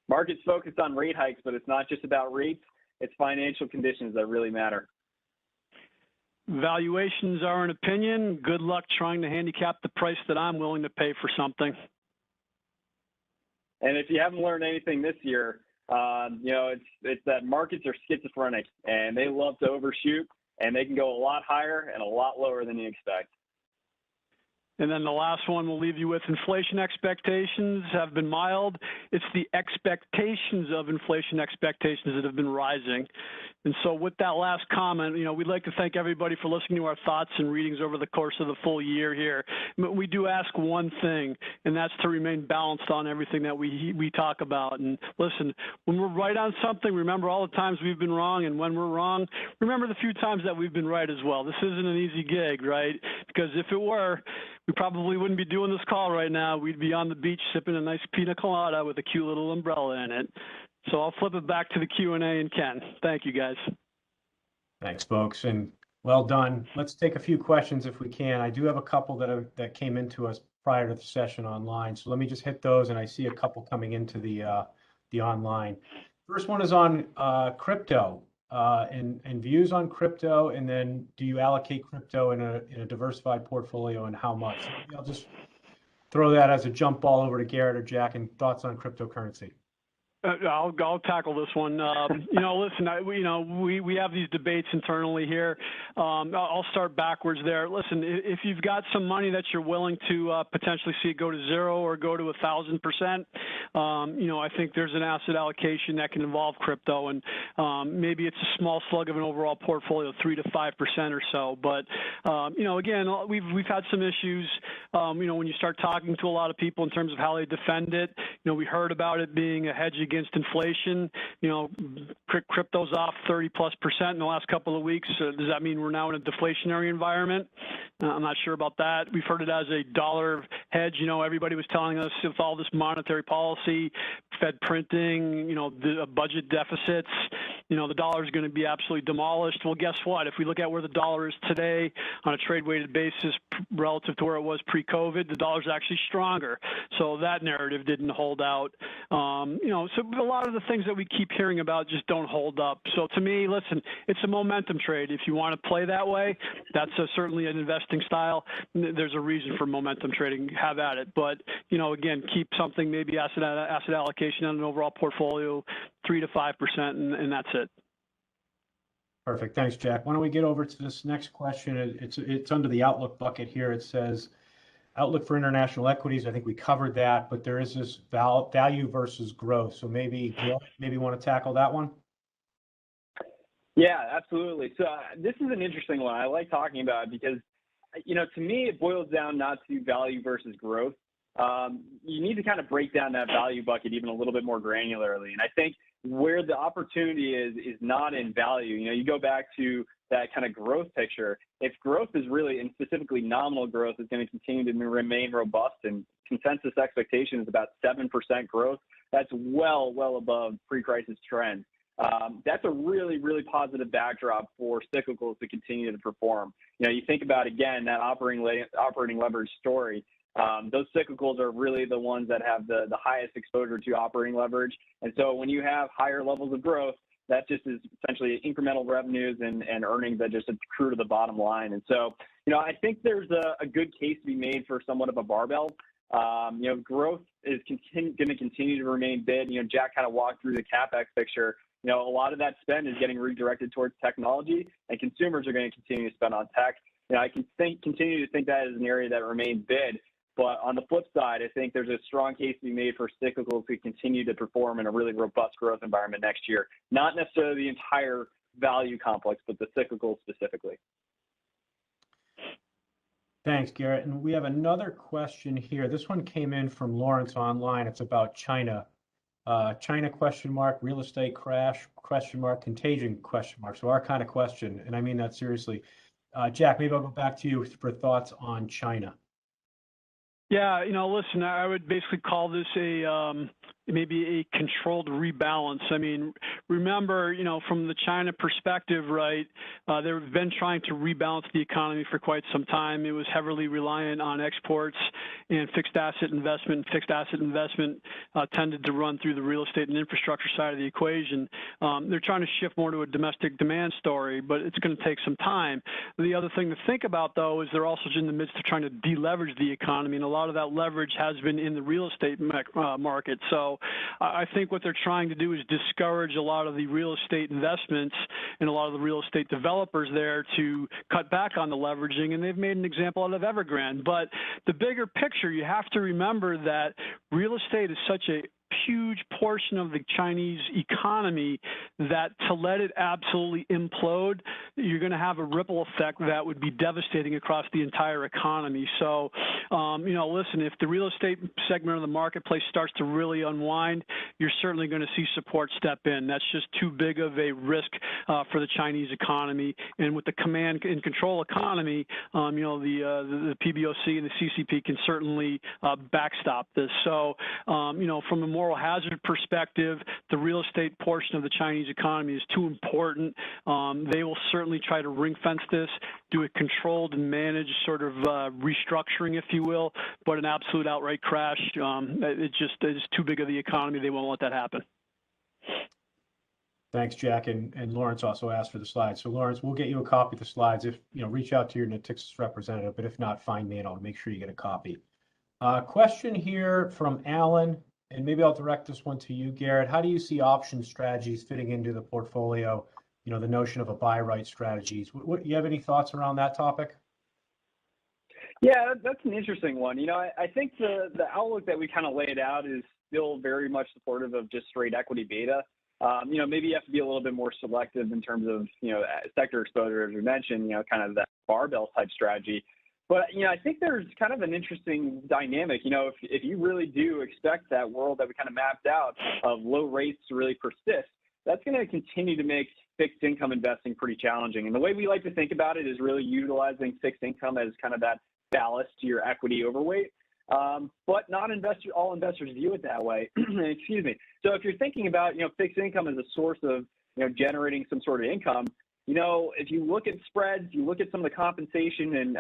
Markets focus on rate hikes, but it's not just about rates. It's financial conditions that really matter. Valuations are an opinion. Good luck trying to handicap the price that I'm willing to pay for something. And if you haven't learned anything this year, it's that markets are schizophrenic and they love to overshoot, and they can go a lot higher and a lot lower than you expect. And then the last one we'll leave you with, inflation expectations have been mild. It's the expectations of inflation expectations that have been rising. And so with that last comment, we'd like to thank everybody for listening to our thoughts and readings over the course of the full year here. But we do ask one thing, and that's to remain balanced on everything that we talk about. And listen, when we're right on something, remember all the times we've been wrong, and when we're wrong, remember the few times that we've been right as well. This isn't an easy gig, right? Because if it were, we probably wouldn't be doing this call right now. We'd be on the beach sipping a nice pina colada with a cute little umbrella in it. So I'll flip it back to the Q&A and Ken. Thank you, guys. Thanks, folks, and well done. Let's take a few questions if we can. I do have a couple that came into us prior to the session online, so let me just hit those, and I see a couple coming into the online. First one is on crypto and views on crypto, and then do you allocate crypto in a diversified portfolio, and how much? Maybe I'll just throw that as a jump ball over to Garrett or Jack, and thoughts on cryptocurrency. I'll tackle this one. Listen, we have these debates internally here. I'll start backwards there. Listen, if you've got some money that you're willing to potentially see it go to 0 or go to 1,000%, I think there's an asset allocation that can involve crypto, and maybe it's a small slug of an overall portfolio, 3 to 5% or so. But again, we've had some issues. When you start talking to a lot of people in terms of how they defend it, we heard about it being a hedge against inflation. Crypto's off 30+% in the last couple of weeks. Does that mean we're now in a deflationary environment? I'm not sure about that. We've heard it as a dollar hedge. Everybody was telling us with all this monetary policy, Fed printing, the budget deficits, the dollar is going to be absolutely demolished. Well, guess what? If we look at where the dollar is today on a trade-weighted basis relative to where it was pre-COVID, the dollar is actually stronger. So that narrative didn't hold out. So a lot of the things that we keep hearing about just don't hold up. So to me, listen, it's a momentum trade. If you want to play that way, that's certainly an investing style. There's a reason for momentum trading. Have at it. But, again, keep something, maybe asset allocation on an overall portfolio, 3 to 5%, and that's it. Perfect. Thanks, Jack. Why don't we get over to this next question? It's under the outlook bucket here. It says, outlook for international equities. I think we covered that, but there is this value versus growth. So maybe want to tackle that one? Yeah, absolutely. So this is an interesting one. I like talking about it because, to me, it boils down not to value versus growth. you need to kind of break down that value bucket even a little bit more granularly. And I think where the opportunity is not in value. You go back to that kind of growth picture. If growth is really, and specifically nominal growth, is going to continue to remain robust, and consensus expectation is about 7% growth, that's well above pre-crisis trends. That's a really, really positive backdrop for cyclicals to continue to perform. You think about, again, that operating leverage story. Those cyclicals are really the ones that have the highest exposure to operating leverage. And so when you have higher levels of growth, that just is essentially incremental revenues and earnings that just accrue to the bottom line. And so, I think there's a good case to be made for somewhat of a barbell. Growth is going to continue to remain big. Jack kind of walked through the Capex picture. A lot of that spend is getting redirected towards technology, and consumers are going to continue to spend on tech. I continue to think that is an area that remains bid. But on the flip side, I think there's a strong case to be made for cyclicals to continue to perform in a really robust growth environment next year. Not necessarily the entire value complex, but the cyclicals specifically. Thanks, Garrett. And we have another question here. This one came in from Lawrence online. It's about China. China ? Real estate crash ? Contagion ? So our kind of question, and I mean that seriously. Jack, maybe I'll go back to you for thoughts on China. Yeah, listen, I would basically call this maybe a controlled rebalance. I mean, remember, from the China perspective, right, they've been trying to rebalance the economy for quite some time. It was heavily reliant on exports and fixed asset investment. Fixed asset investment tended to run through the real estate and infrastructure side of the equation. They're trying to shift more to a domestic demand story, but it's going to take some time. The other thing to think about, though, is they're also in the midst of trying to deleverage the economy, and a lot of that leverage has been in the real estate market. So I think what they're trying to do is discourage a lot of the real estate investments and a lot of the real estate developers there to cut back on the leveraging, and they've made an example out of Evergrande. But the bigger picture, you have to remember that real estate is such a huge portion of the Chinese economy that to let it absolutely implode, you're going to have a ripple effect that would be devastating across the entire economy. So, listen, if the real estate segment of the marketplace starts to really unwind, you're certainly going to see support step in. That's just too big of a risk for the Chinese economy. And with the command and control economy, the PBOC and the CCP can certainly backstop this. So, from a moral hazard perspective, the real estate portion of the Chinese economy is too important. They will certainly try to ring fence this, do a controlled and managed sort of restructuring, if you will, but an absolute outright crash, it's too big of the economy. They won't let that happen. Thanks, Jack. And Lawrence also asked for the slides. So Lawrence, we'll get you a copy of the slides. If reach out to your Natixis representative, but if not, find me and I'll make sure you get a copy. Question here from Alan, and maybe I'll direct this one to you, Garrett. How do you see option strategies fitting into the portfolio? The notion of a buy right strategies. You have any thoughts around that topic? Yeah, that's an interesting one. I think the outlook that we kind of laid out is still very much supportive of just straight equity beta. Maybe you have to be a little bit more selective in terms of, sector exposure, as we mentioned, kind of that barbell type strategy. But, I think there's kind of an interesting dynamic. If you really do expect that world that we kind of mapped out of low rates to really persist, that's going to continue to make fixed income investing pretty challenging. And the way we like to think about it is really utilizing fixed income as kind of that ballast to your equity overweight. But not all investors view it that way. Excuse me. So if you're thinking about, fixed income as a source of, generating some sort of income, if you look at spreads, you look at some of the compensation and,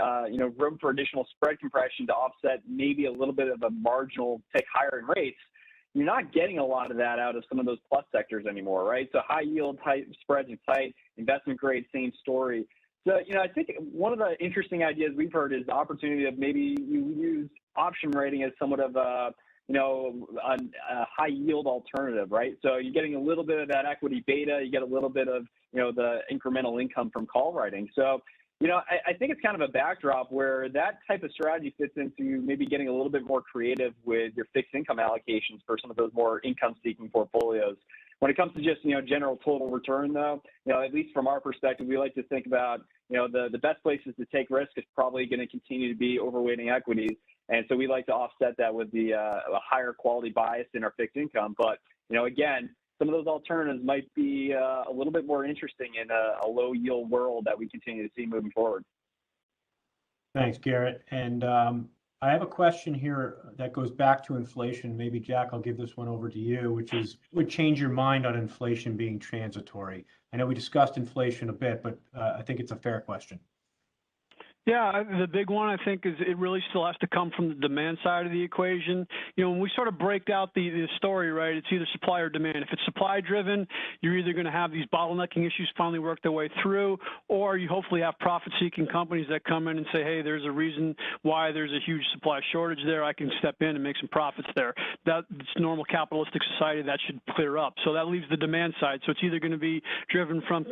room for additional spread compression to offset maybe a little bit of a marginal tick higher in rates, you're not getting a lot of that out of some of those plus sectors anymore, right? So high yield type spreads are tight, investment grade, same story. So, I think one of the interesting ideas we've heard is the opportunity of maybe you use option rating as somewhat of a high yield alternative, right? So you're getting a little bit of that equity beta, you get a little bit of, the incremental income from call writing. So, I think it's kind of a backdrop where that type of strategy fits into maybe getting a little bit more creative with your fixed income allocations for some of those more income seeking portfolios. When it comes to just, general total return though, at least from our perspective, we like to think about, the best places to take risk is probably going to continue to be overweighting equities. And so we like to offset that with a higher quality bias in our fixed income. But, again, some of those alternatives might be a little bit more interesting in a low yield world that we continue to see moving forward. Thanks, Garrett. And I have a question here that goes back to inflation. Maybe, Jack, I'll give this one over to you, which is, would change your mind on inflation being transitory? I know we discussed inflation a bit, but I think it's a fair question. Yeah, the big one, I think, is it really still has to come from the demand side of the equation. When we sort of break out the story, right, it's either supply or demand. If it's supply driven, you're either going to have these bottlenecking issues finally work their way through, or you hopefully have profit-seeking companies that come in and say, hey, there's a reason why there's a huge supply shortage there. I can step in and make some profits there. That's normal capitalistic society. That should clear up. So that leaves the demand side. So it's either going to be driven from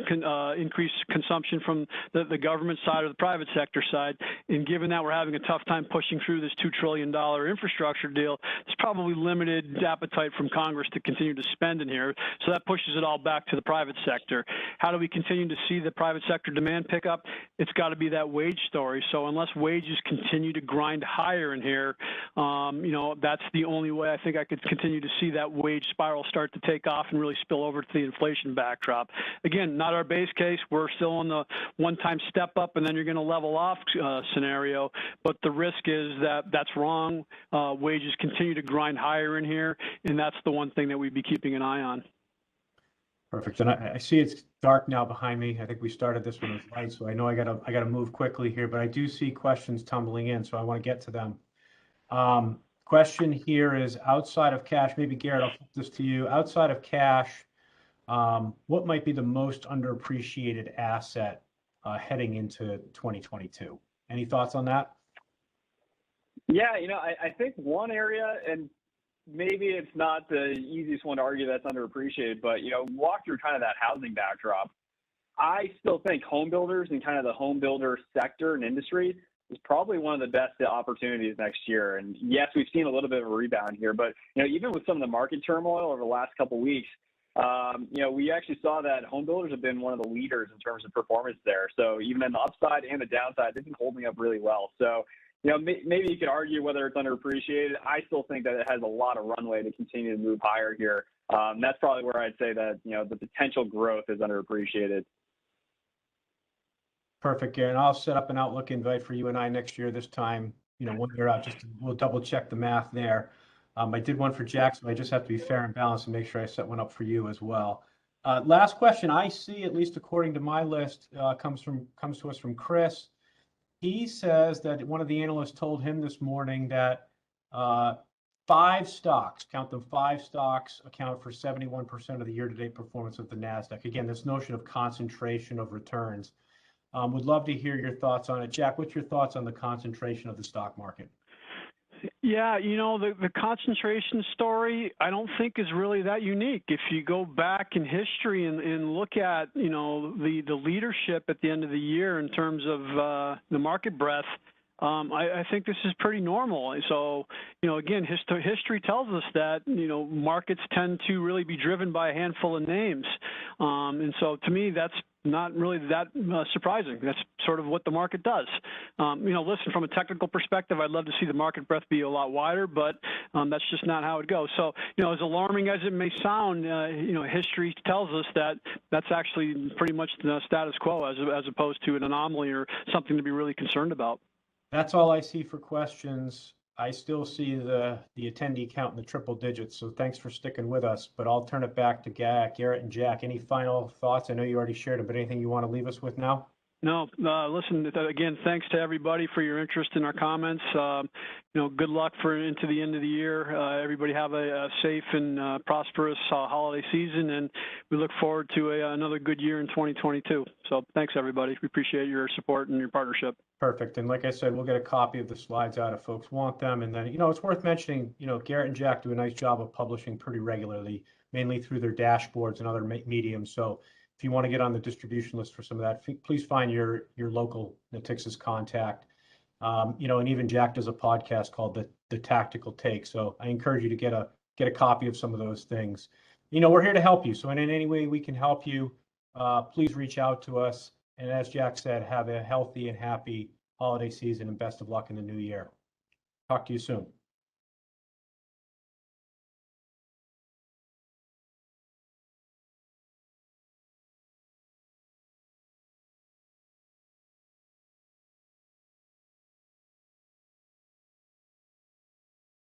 increased consumption from the government side or the private sector side. And given that we're having a tough time pushing through this $2 trillion infrastructure deal, there's probably limited appetite from Congress to continue to spend in here. So that pushes it all back to the private sector. How do we continue to see the private sector demand pick up? It's got to be that wage story. So unless wages continue to grind higher in here, that's the only way I think I could continue to see that wage spiral start to take off and really spill over to the inflation backdrop. Again, not our base case. We're still on the one-time step up and then you're going to level off scenario, but the risk is that that's wrong. Wages continue to grind higher in here, and that's the one thing that we'd be keeping an eye on. Perfect. And I see it's dark now behind me. I think we started this one with light, so I know I gotta move quickly here, but I do see questions tumbling in, so I want to get to them. Question here is, outside of cash, maybe Garrett, I'll flip this to you. Outside of cash, what might be the most underappreciated asset heading into 2022? Any thoughts on that? Yeah, I think one area, and maybe it's not the easiest one to argue that's underappreciated, but, walk through kind of that housing backdrop. I still think home builders and kind of the home builder sector and industry is probably one of the best opportunities next year. And yes, we've seen a little bit of a rebound here, but, even with some of the market turmoil over the last couple of weeks, we actually saw that home builders have been one of the leaders in terms of performance there. So even on the upside and the downside, they've been holding up really well. So, maybe you could argue whether it's underappreciated. I still think that it has a lot of runway to continue to move higher here. That's probably where I'd say that, the potential growth is underappreciated. Perfect, Garrett. I'll set up an Outlook invite for you and I next year this time, when you're out, we'll double check the math there. I did one for Jack, so I just have to be fair and balanced and make sure I set one up for you as well. Last question I see, at least according to my list, comes to us from Chris. He says that one of the analysts told him this morning that 5 stocks, count them, 5 stocks account for 71% of the year-to-date performance of the NASDAQ. Again, this notion of concentration of returns. Would love to hear your thoughts on it. Jack, what's your thoughts on the concentration of the stock market? Yeah, the concentration story, I don't think is really that unique. If you go back in history and look at, the leadership at the end of the year in terms of the market breadth, I think this is pretty normal. So, again, history tells us that, markets tend to really be driven by a handful of names. And so to me, that's not really that surprising. That's sort of what the market does. Listen, from a technical perspective, I'd love to see the market breadth be a lot wider, but that's just not how it goes. So, as alarming as it may sound, history tells us that that's actually pretty much the status quo as opposed to an anomaly or something to be really concerned about. That's all I see for questions. I still see the attendee count in the triple digits, so thanks for sticking with us. But I'll turn it back to Garrett and Jack. Any final thoughts? I know you already shared them, but anything you want to leave us with now? No, listen, again, thanks to everybody for your interest in our comments. Good luck into the end of the year. Everybody have a safe and prosperous holiday season, and we look forward to another good year in 2022. So thanks, everybody. We appreciate your support and your partnership. Perfect. And like I said, we'll get a copy of the slides out if folks want them. And then, it's worth mentioning, Garrett and Jack do a nice job of publishing pretty regularly, mainly through their dashboards and other mediums. So if you want to get on the distribution list for some of that, please find your local Natixis contact. And even Jack does a podcast called the Tactical Take. So I encourage you to get a copy of some of those things. We're here to help you. So in any way we can help you, please reach out to us. And as Jack said, have a healthy and happy holiday season and best of luck in the new year. Talk to you soon.